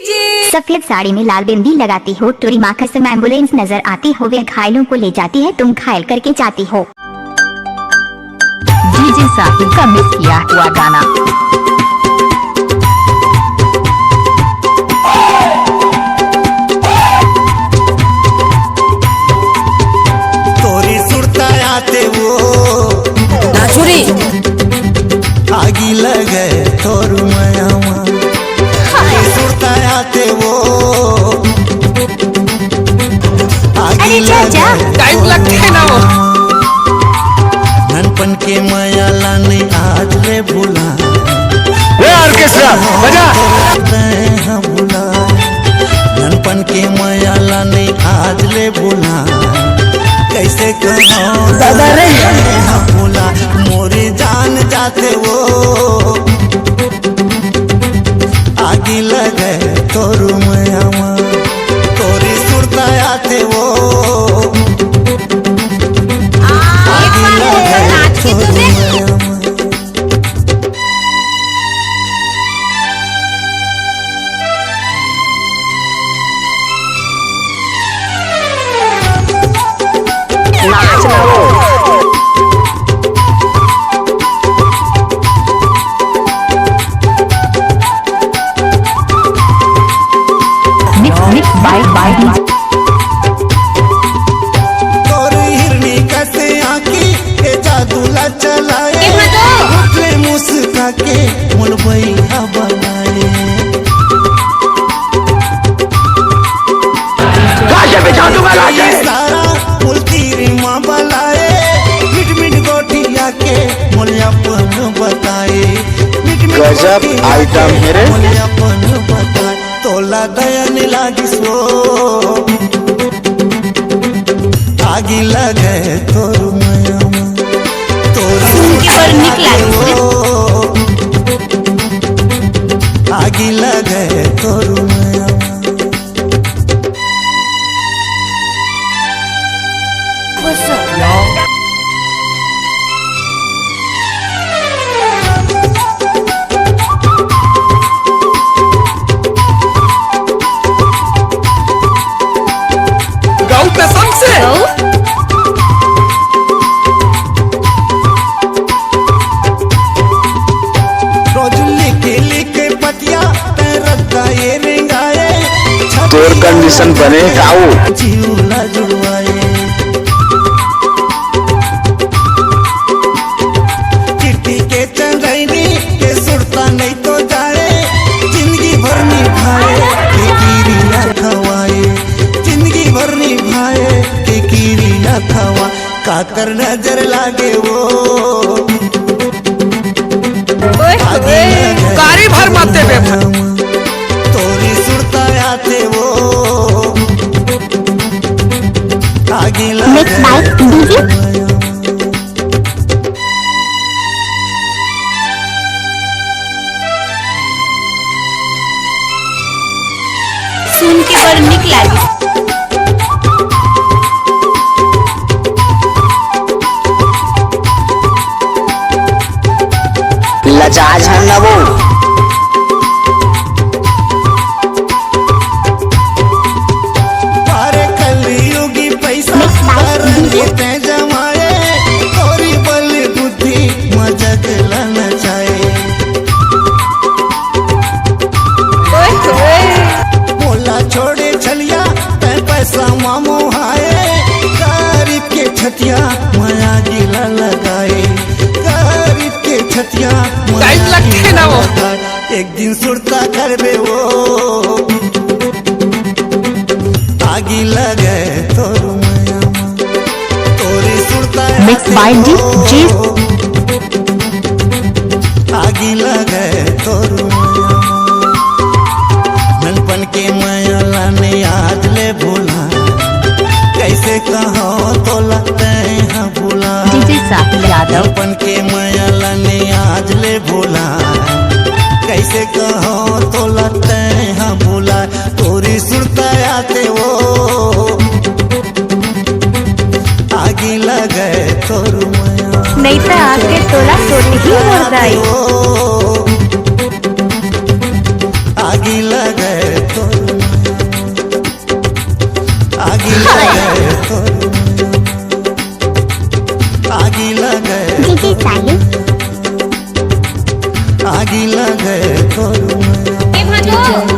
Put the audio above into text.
सफेद साड़ी में लाल बिंदी लगाती हो, टोरी माखस में एम्बुलेंस नजर आती हो, वे घायलों को ले जाती है, तुम घायल करके जाती हो। डीजे साहिल का मिस किया हुआ गाना। तोरी सुरता आते वो नाचुरी आगी लगे तोरू मयामा सुरता आते वो आगी लगे टाइम लगते है ना वो। ननपन के मयाला ने आज ले भूला ऑर्केस्ट्रा बजा भूला ननपन के मयाला ने आज ले भूला कैसे कहो दादा रे भूला मोरी जान जाते वो आगे लगे तोरू मयामा तोरी सुरता आते वो आगे लगे तोरू मयामा। मिक्स बाय तोरी हिरनी कैसे आकी के जादू ला चलाए उठले मुस्का के मुलबई बनाए सारा मुल्तीरी माँ बलाए मिट मिट गोटिया के मुल्यापन बताए गजब आइटम है रे। मुल्यापन बताए तोला दयन लागिस वो आगी लगे तोरू मयामा तोरी आगी लगे तोरू मयामा। गाँव पे सबसे रोज लिखे लिखे पतिया रद्दा ये रेंगाए तोर कंडीशन बने काऊ जीवला जुड़वाए चिट्ठी के चंदनी के सुरता नहीं तो जाए जिंदगी भर निभाए के गिरिया खवाए जिंदगी भर निभाए के गिरिया खवा काकर नजर लागे वो कारी भर मारते बे तोरी सुरता आते वो आगे मिक्स बाय डीजे सुन के बड़ निक लागी। लजाज है ना वो पारे कलयुगी पैसा रंगे जमाए तोरी बल बुद्धि मजक लाना चाहे मोला छोड़े छलिया तै पैसा मामो हाए गरीब के छतिया माया गिला लगाए गरीब के छतिया टाइम लगते है ना वो। एक दिन सुरता करबे वो आगी लगे तोरू मयामा तोरी सुरता मिक्स बाय डीजे आगी लगे तोरू मयामा ननपन के मयाला ने आज ले भूला कैसे कहो तो लगते हैं भूला डीजे साहिल यादव। ननपन के मयाला ने आज ले भूला कैसे कहो तो लगते हैं भूला तोरी सुरता आते वो आगी लगे तोरू मयामा नहीं तो आके तोला तोड़ ही हो गई। आगी लगे आगी लगे जी जी साहिल। आगी लगे तो ए भांजो